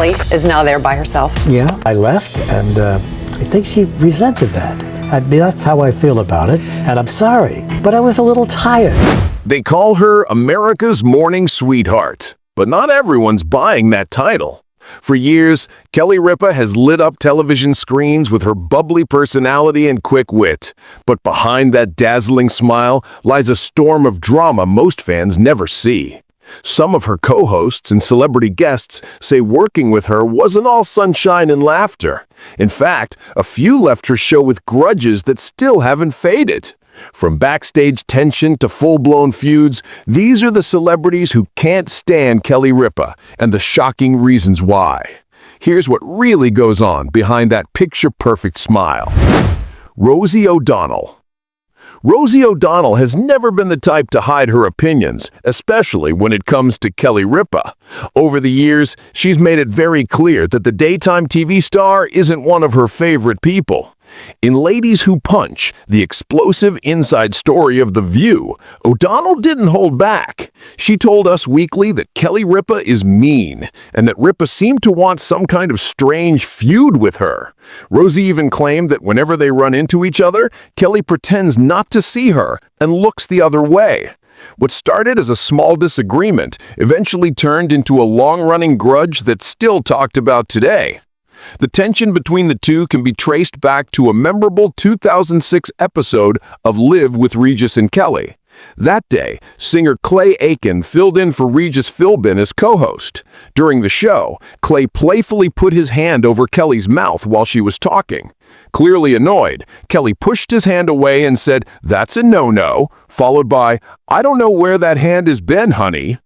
Kelly is now there by herself. Yeah, I left, and I think she resented that. I mean, that's how I feel about it, and I'm sorry, but I was a little tired. They call her America's morning sweetheart, but not everyone's buying that title. For years, Kelly Ripa has lit up television screens with her bubbly personality and quick wit. But behind that dazzling smile lies a storm of drama most fans never see. Some of her co-hosts and celebrity guests say working with her wasn't all sunshine and laughter. In fact, a few left her show with grudges that still haven't faded. From backstage tension to full-blown feuds, these are the celebrities who can't stand Kelly Ripa and the shocking reasons why. Here's what really goes on behind that picture-perfect smile. Rosie O'Donnell. Rosie O'Donnell has never been the type to hide her opinions, especially when it comes to Kelly Ripa. Over the years, she's made it very clear that the daytime TV star isn't one of her favorite people. In Ladies Who Punch, the explosive inside story of The View, O'Donnell didn't hold back. She told Us Weekly that Kelly Ripa is mean, and that Ripa seemed to want some kind of strange feud with her. Rosie even claimed that whenever they run into each other, Kelly pretends not to see her and looks the other way. What started as a small disagreement eventually turned into a long-running grudge that's still talked about today. The tension between the two can be traced back to a memorable 2006 episode of Live with Regis and Kelly. That day, singer Clay Aiken filled in for Regis Philbin as co-host. During the show, Clay playfully put his hand over Kelly's mouth while she was talking. Clearly annoyed, Kelly pushed his hand away and said, "That's a no-no," followed by, "I don't know where that hand has been, honey."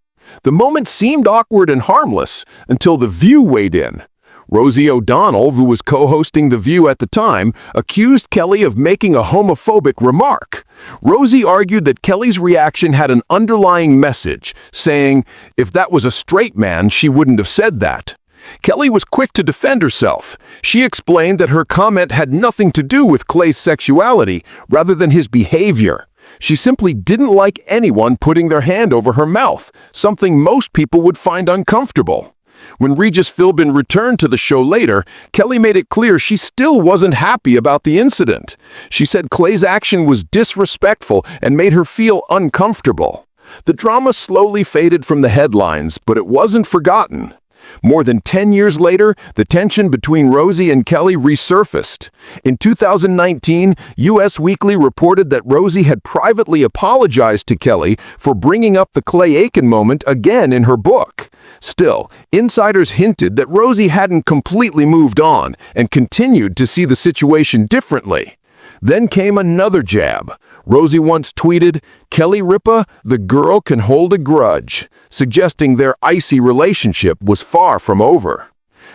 The moment seemed awkward and harmless until The View weighed in. Rosie O'Donnell, who was co-hosting The View at the time, accused Kelly of making a homophobic remark. Rosie argued that Kelly's reaction had an underlying message, saying, if that was a straight man, she wouldn't have said that. Kelly was quick to defend herself. She explained that her comment had nothing to do with Clay's sexuality, rather than his behavior. She simply didn't like anyone putting their hand over her mouth, something most people would find uncomfortable. When Regis Philbin returned to the show later, Kelly made it clear she still wasn't happy about the incident. She said Clay's action was disrespectful and made her feel uncomfortable. The drama slowly faded from the headlines, but it wasn't forgotten. More than 10 years later, the tension between Rosie and Kelly resurfaced. In 2019, Us Weekly reported that Rosie had privately apologized to Kelly for bringing up the Clay Aiken moment again in her book. Still, insiders hinted that Rosie hadn't completely moved on and continued to see the situation differently. Then came another jab. Rosie once tweeted, "Kelly Ripa, the girl can hold a grudge," suggesting their icy relationship was far from over.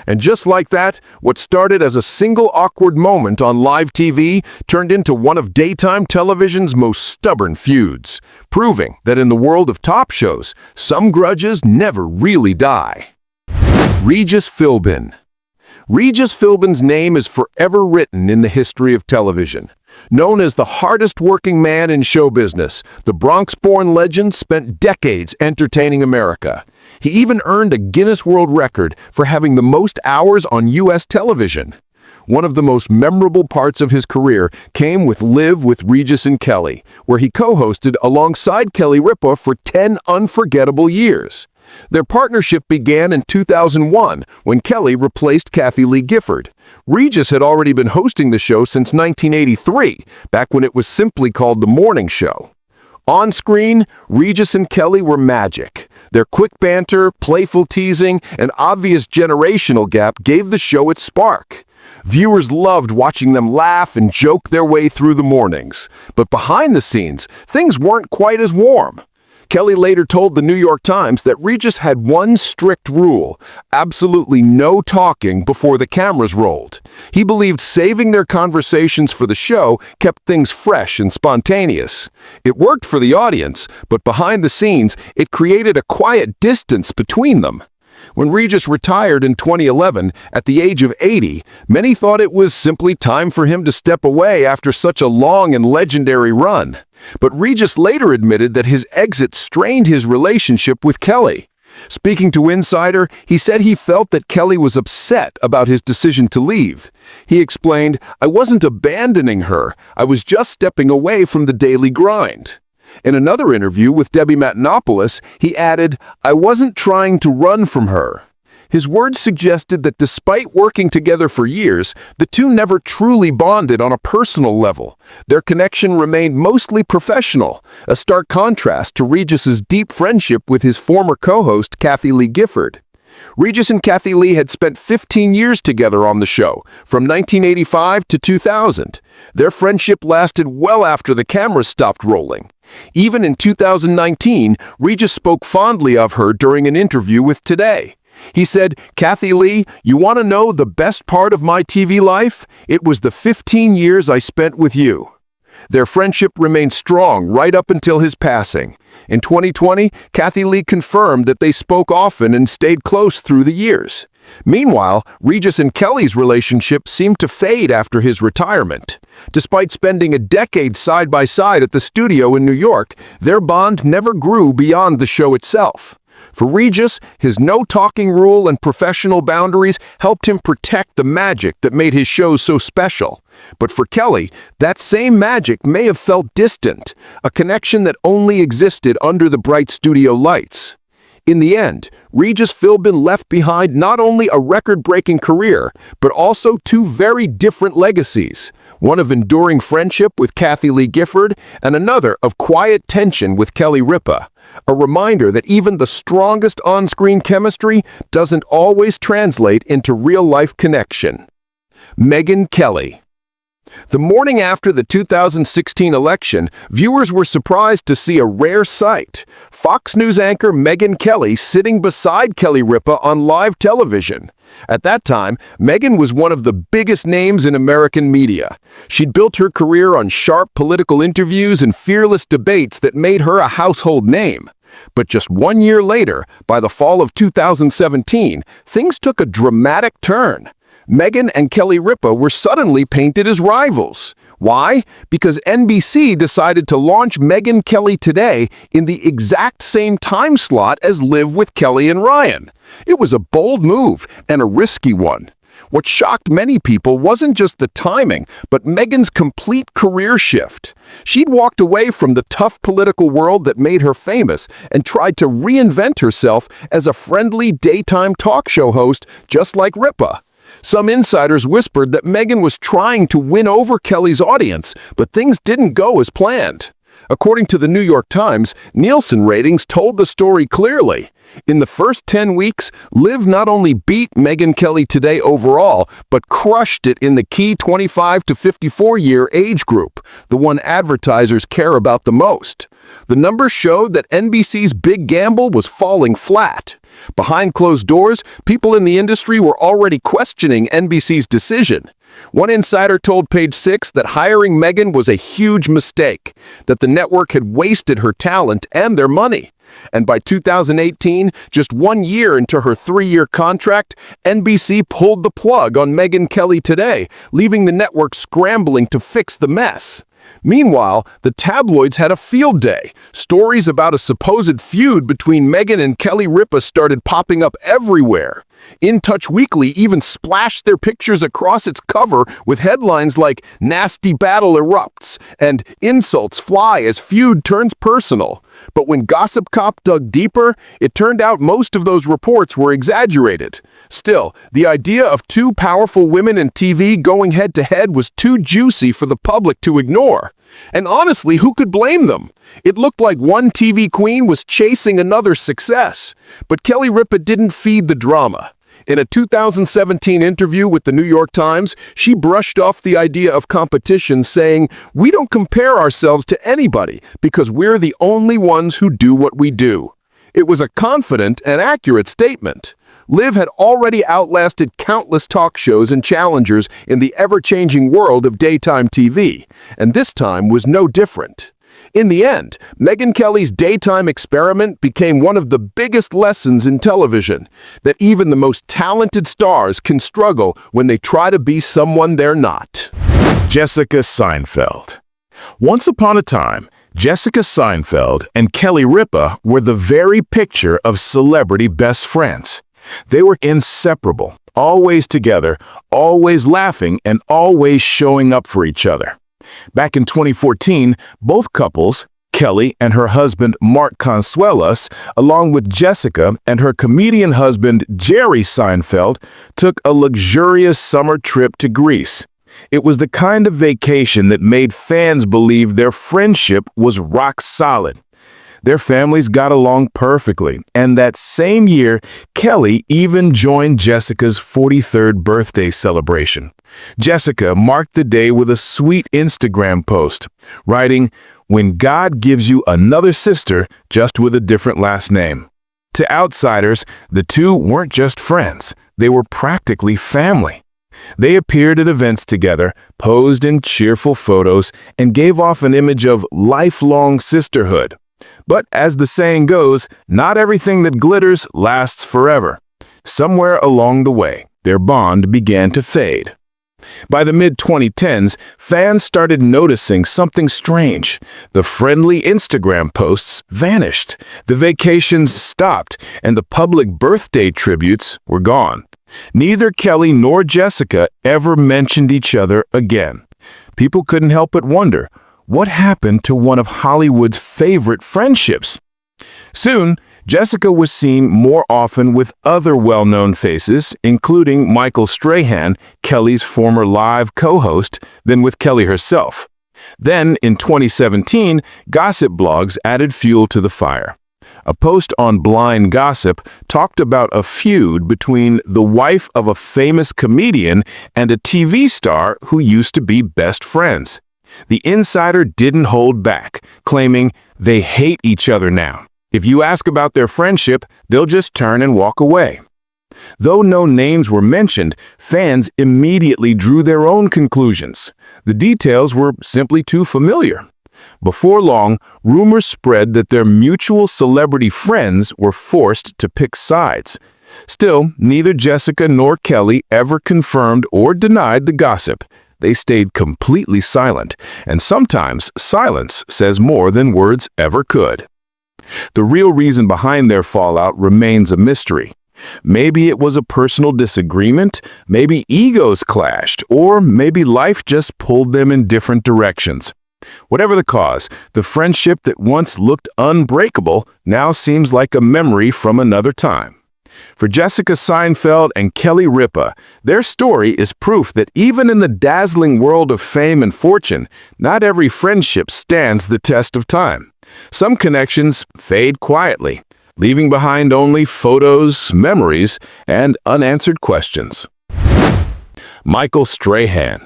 And just like that, what started as a single awkward moment on live TV turned into one of daytime television's most stubborn feuds, proving that in the world of top shows, some grudges never really die. Regis Philbin. Regis Philbin's name is forever written in the history of television. Known as the hardest-working man in show business, the Bronx-born legend spent decades entertaining America. He even earned a Guinness World Record for having the most hours on U.S. television. One of the most memorable parts of his career came with Live with Regis and Kelly, where he co-hosted alongside Kelly Ripa for 10 unforgettable years. Their partnership began in 2001 when Kelly replaced Kathie Lee Gifford. Regis had already been hosting the show since 1983, back when it was simply called The Morning Show. On screen, Regis and Kelly were magic. Their quick banter, playful teasing, and obvious generational gap gave the show its spark. Viewers loved watching them laugh and joke their way through the mornings. But behind the scenes, things weren't quite as warm. Kelly later told the New York Times that Regis had one strict rule: absolutely no talking before the cameras rolled. He believed saving their conversations for the show kept things fresh and spontaneous. It worked for the audience, but behind the scenes, it created a quiet distance between them. When Regis retired in 2011, at the age of 80, many thought it was simply time for him to step away after such a long and legendary run. But Regis later admitted that his exit strained his relationship with Kelly. Speaking to Insider, he said he felt that Kelly was upset about his decision to leave. He explained, "I wasn't abandoning her, I was just stepping away from the daily grind." In another interview with Debbie Matenopoulos, he added, "I wasn't trying to run from her." His words suggested that despite working together for years, the two never truly bonded on a personal level. Their connection remained mostly professional, a stark contrast to Regis's deep friendship with his former co-host, Kathie Lee Gifford. Regis and Kathie Lee had spent 15 years together on the show, from 1985 to 2000. Their friendship lasted well after the cameras stopped rolling. Even in 2019, Regis spoke fondly of her during an interview with Today. He said, "Kathie Lee, you want to know the best part of my TV life? It was the 15 years I spent with you." Their friendship remained strong right up until his passing. In 2020, Kathie Lee confirmed that they spoke often and stayed close through the years. Meanwhile, Regis and Kelly's relationship seemed to fade after his retirement. Despite spending a decade side by side at the studio in New York, their bond never grew beyond the show itself. For Regis, his no-talking rule and professional boundaries helped him protect the magic that made his shows so special. But for Kelly, that same magic may have felt distant, a connection that only existed under the bright studio lights. In the end, Regis Philbin left behind not only a record-breaking career, but also two very different legacies, one of enduring friendship with Kathie Lee Gifford and another of quiet tension with Kelly Ripa, a reminder that even the strongest on-screen chemistry doesn't always translate into real-life connection. Megyn Kelly. The morning after the 2016 election, viewers were surprised to see a rare sight: Fox News anchor Megyn Kelly sitting beside Kelly Ripa on live television. At that time, Megyn was one of the biggest names in American media. She'd built her career on sharp political interviews and fearless debates that made her a household name. But just 1 year later, by the fall of 2017, things took a dramatic turn. Megyn and Kelly Ripa were suddenly painted as rivals. Why? Because NBC decided to launch Megyn Kelly Today in the exact same time slot as Live with Kelly and Ryan. It was a bold move and a risky one. What shocked many people wasn't just the timing, but Megyn's complete career shift. She'd walked away from the tough political world that made her famous and tried to reinvent herself as a friendly daytime talk show host, just like Ripa. Some insiders whispered that Megyn was trying to win over Kelly's audience, but things didn't go as planned. According to the New York Times, Nielsen ratings told the story clearly. In the first 10 weeks, Liv not only beat Megyn Kelly Today overall, but crushed it in the key 25 to 54-year age group, the one advertisers care about the most. The numbers showed that NBC's big gamble was falling flat. Behind closed doors, people in the industry were already questioning NBC's decision. One insider told Page Six that hiring Megyn was a huge mistake, that the network had wasted her talent and their money. And by 2018, just 1 year into her 3-year contract, NBC pulled the plug on Megyn Kelly Today, leaving the network scrambling to fix the mess. Meanwhile, the tabloids had a field day. Stories about a supposed feud between Megyn and Kelly Ripa started popping up everywhere. In Touch Weekly even splashed their pictures across its cover with headlines like "Nasty Battle Erupts" and "Insults Fly as Feud Turns Personal." But when Gossip Cop dug deeper, it turned out most of those reports were exaggerated. Still, the idea of two powerful women in TV going head-to-head was too juicy for the public to ignore. And honestly, who could blame them? It looked like one TV queen was chasing another's success. But Kelly Ripa didn't feed the drama. In a 2017 interview with the New York Times, she brushed off the idea of competition, saying, "We don't compare ourselves to anybody because we're the only ones who do what we do." It was a confident and accurate statement. Liv had already outlasted countless talk shows and challengers in the ever-changing world of daytime TV, and this time was no different. In the end, Megyn Kelly's daytime experiment became one of the biggest lessons in television, that even the most talented stars can struggle when they try to be someone they're not. Jessica Seinfeld. Once upon a time, Jessica Seinfeld and Kelly Ripa were the very picture of celebrity best friends. They were inseparable, always together, always laughing, and always showing up for each other. Back in 2014, both couples, Kelly and her husband Mark Consuelos, along with Jessica and her comedian husband Jerry Seinfeld, took a luxurious summer trip to Greece. It was the kind of vacation that made fans believe their friendship was rock solid. Their families got along perfectly, and that same year, Kelly even joined Jessica's 43rd birthday celebration. Jessica marked the day with a sweet Instagram post, writing, "When God gives you another sister, just with a different last name." To outsiders, the two weren't just friends, they were practically family. They appeared at events together, posed in cheerful photos, and gave off an image of lifelong sisterhood. But as the saying goes, not everything that glitters lasts forever. Somewhere along the way, their bond began to fade. By the mid-2010s, fans started noticing something strange. The friendly Instagram posts vanished, the vacations stopped, and the public birthday tributes were gone. Neither Kelly nor Jessica ever mentioned each other again. People couldn't help but wonder, what happened to one of Hollywood's favorite friendships? Soon, Jessica was seen more often with other well-known faces, including Michael Strahan, Kelly's former live co-host, than with Kelly herself. Then, in 2017, gossip blogs added fuel to the fire. A post on Blind Gossip talked about a feud between the wife of a famous comedian and a TV star who used to be best friends. The insider didn't hold back, claiming they hate each other now. If you ask about their friendship, they'll just turn and walk away. Though no names were mentioned, fans immediately drew their own conclusions. The details were simply too familiar. Before long, rumors spread that their mutual celebrity friends were forced to pick sides. Still, neither Jessica nor Kelly ever confirmed or denied the gossip. They stayed completely silent, and sometimes silence says more than words ever could. The real reason behind their fallout remains a mystery. Maybe it was a personal disagreement, maybe egos clashed, or maybe life just pulled them in different directions. Whatever the cause, the friendship that once looked unbreakable now seems like a memory from another time. For Jessica Seinfeld and Kelly Ripa, their story is proof that even in the dazzling world of fame and fortune, not every friendship stands the test of time. Some connections fade quietly, leaving behind only photos, memories, and unanswered questions. Michael Strahan.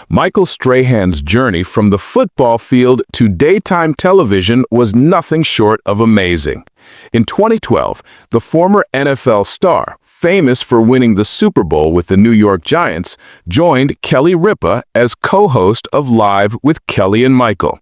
Michael Strahan's journey from the football field to daytime television was nothing short of amazing. In 2012, the former NFL star, famous for winning the Super Bowl with the New York Giants, joined Kelly Ripa as co-host of Live with Kelly and Michael.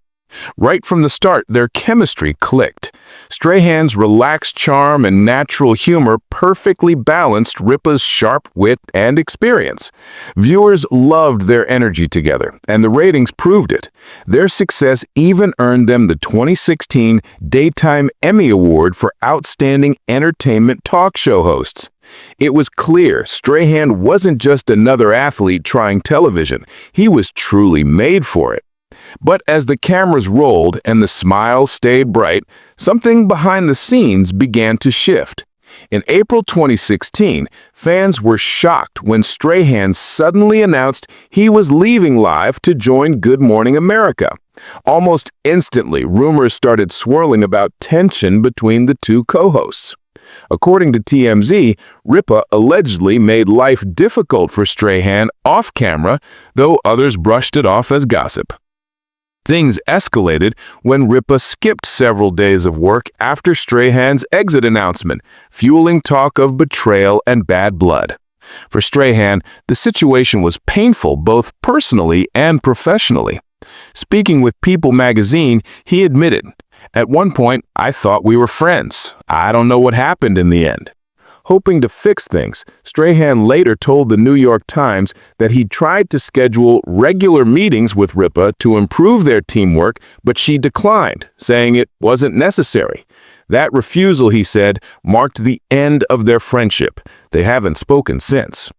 Right from the start, their chemistry clicked. Strahan's relaxed charm and natural humor perfectly balanced Ripa's sharp wit and experience. Viewers loved their energy together, and the ratings proved it. Their success even earned them the 2016 Daytime Emmy Award for Outstanding Entertainment Talk Show Hosts. It was clear Strahan wasn't just another athlete trying television. He was truly made for it. But as the cameras rolled and the smiles stayed bright, something behind the scenes began to shift. In April 2016, fans were shocked when Strahan suddenly announced he was leaving Live to join Good Morning America. Almost instantly, rumors started swirling about tension between the two co-hosts. According to TMZ, Ripa allegedly made life difficult for Strahan off-camera, though others brushed it off as gossip. Things escalated when Ripa skipped several days of work after Strahan's exit announcement, fueling talk of betrayal and bad blood. For Strahan, the situation was painful both personally and professionally. Speaking with People magazine, he admitted, "At one point, I thought we were friends. I don't know what happened in the end." Hoping to fix things, Strahan later told the New York Times that he tried to schedule regular meetings with Ripa to improve their teamwork, but she declined, saying it wasn't necessary. That refusal, he said, marked the end of their friendship. They haven't spoken since.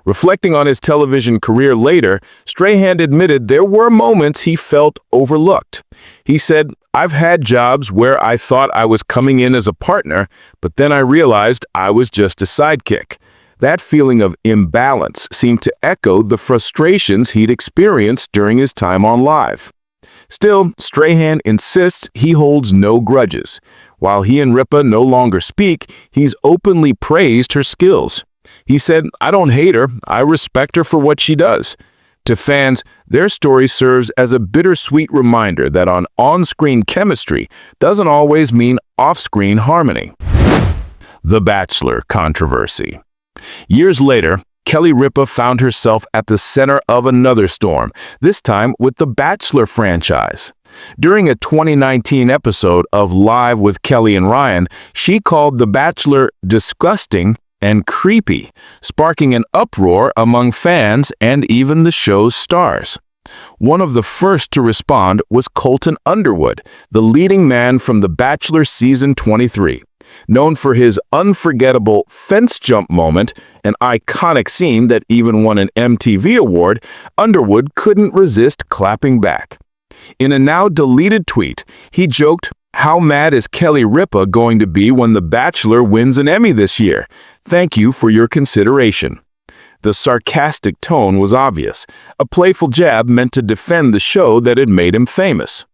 Reflecting on his television career later, Strahan admitted there were moments he felt overlooked. He said, "I've had jobs where I thought I was coming in as a partner, but then I realized I was just a sidekick." That feeling of imbalance seemed to echo the frustrations he'd experienced during his time on Live. Still, Strahan insists he holds no grudges. While he and Ripa no longer speak, he's openly praised her skills. He said, "I don't hate her, I respect her for what she does." To fans, their story serves as a bittersweet reminder that on-screen chemistry doesn't always mean off-screen harmony. The Bachelor controversy. Years later, Kelly Ripa found herself at the center of another storm, this time with the Bachelor franchise. During a 2019 episode of Live with Kelly and Ryan, she called The Bachelor disgusting and creepy, sparking an uproar among fans and even the show's stars. One of the first to respond was Colton Underwood, the leading man from The Bachelor Season 23. Known for his unforgettable fence jump moment, an iconic scene that even won an MTV award, Underwood couldn't resist clapping back. In a now-deleted tweet, he joked, "How mad is Kelly Ripa going to be when The Bachelor wins an Emmy this year? Thank you for your consideration." The sarcastic tone was obvious, a playful jab meant to defend the show that had made him famous.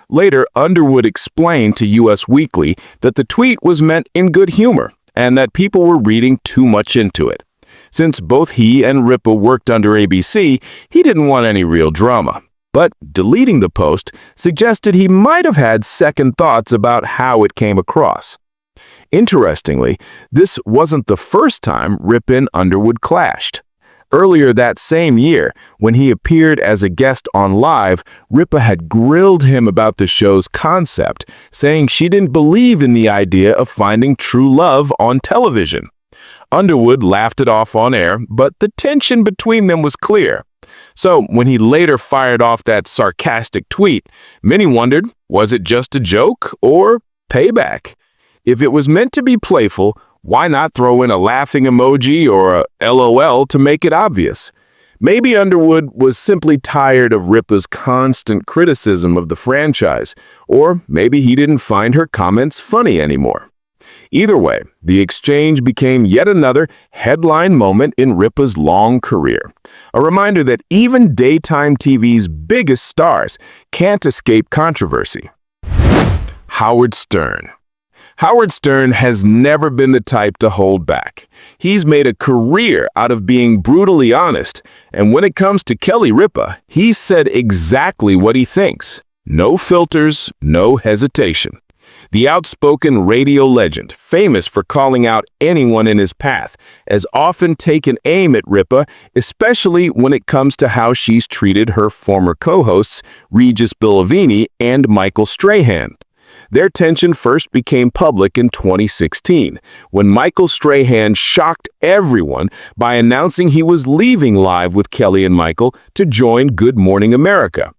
Later, Underwood explained to US Weekly that the tweet was meant in good humor and that people were reading too much into it. Since both he and Ripa worked under ABC, he didn't want any real drama. But deleting the post suggested he might have had second thoughts about how it came across. Interestingly, this wasn't the first time Ripa and Underwood clashed. Earlier that same year, when he appeared as a guest on Live, Ripa had grilled him about the show's concept, saying she didn't believe in the idea of finding true love on television. Underwood laughed it off on air, but the tension between them was clear. So when he later fired off that sarcastic tweet, many wondered, was it just a joke or payback? If it was meant to be playful, why not throw in a laughing emoji or a LOL to make it obvious? Maybe Underwood was simply tired of Ripa's constant criticism of the franchise, or maybe he didn't find her comments funny anymore. Either way, the exchange became yet another headline moment in Ripa's long career. A reminder that even daytime TV's biggest stars can't escape controversy. Howard Stern. Howard Stern has never been the type to hold back. He's made a career out of being brutally honest, and when it comes to Kelly Ripa, he's said exactly what he thinks. No filters, no hesitation. The outspoken radio legend, famous for calling out anyone in his path, has often taken aim at Ripa, especially when it comes to how she's treated her former co-hosts, Regis Bilivini and Michael Strahan. Their tension first became public in 2016, when Michael Strahan shocked everyone by announcing he was leaving Live with Kelly and Michael to join Good Morning America.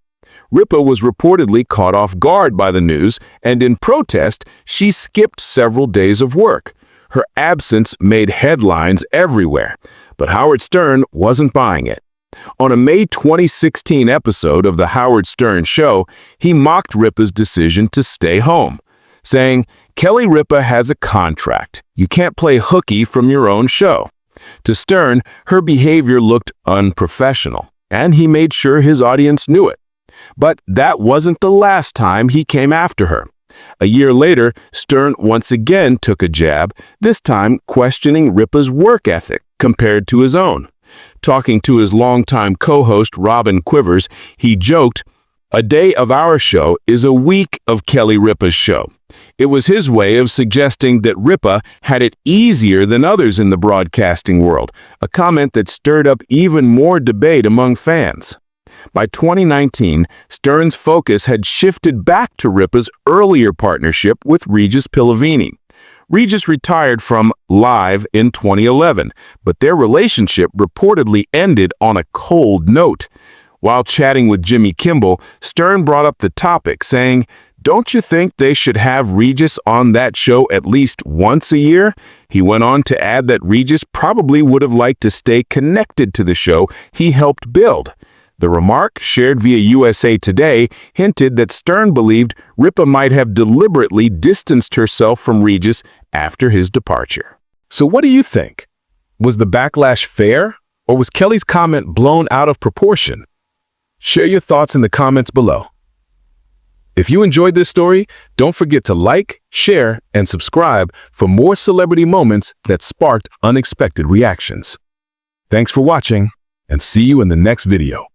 Ripa was reportedly caught off guard by the news, and in protest, she skipped several days of work. Her absence made headlines everywhere, but Howard Stern wasn't buying it. On a May 2016 episode of The Howard Stern Show, he mocked Ripa's decision to stay home, saying, "Kelly Ripa has a contract. You can't play hooky from your own show." To Stern, her behavior looked unprofessional, and he made sure his audience knew it. But that wasn't the last time he came after her. A year later, Stern once again took a jab, this time questioning Ripa's work ethic compared to his own. Talking to his longtime co-host Robin Quivers, he joked, "A day of our show is a week of Kelly Ripa's show." It was his way of suggesting that Ripa had it easier than others in the broadcasting world, a comment that stirred up even more debate among fans. By 2019, Stern's focus had shifted back to Ripa's earlier partnership with Regis Bilivini. Regis retired from Live in 2011, but their relationship reportedly ended on a cold note. While chatting with Jimmy Kimmel, Stern brought up the topic, saying, "Don't you think they should have Regis on that show at least once a year?" He went on to add that Regis probably would have liked to stay connected to the show he helped build. The remark, shared via USA Today, hinted that Stern believed Ripa might have deliberately distanced herself from Regis after his departure. So what do you think? Was the backlash fair, or was Kelly's comment blown out of proportion? Share your thoughts in the comments below. If you enjoyed this story, don't forget to like, share, and subscribe for more celebrity moments that sparked unexpected reactions. Thanks for watching, and see you in the next video.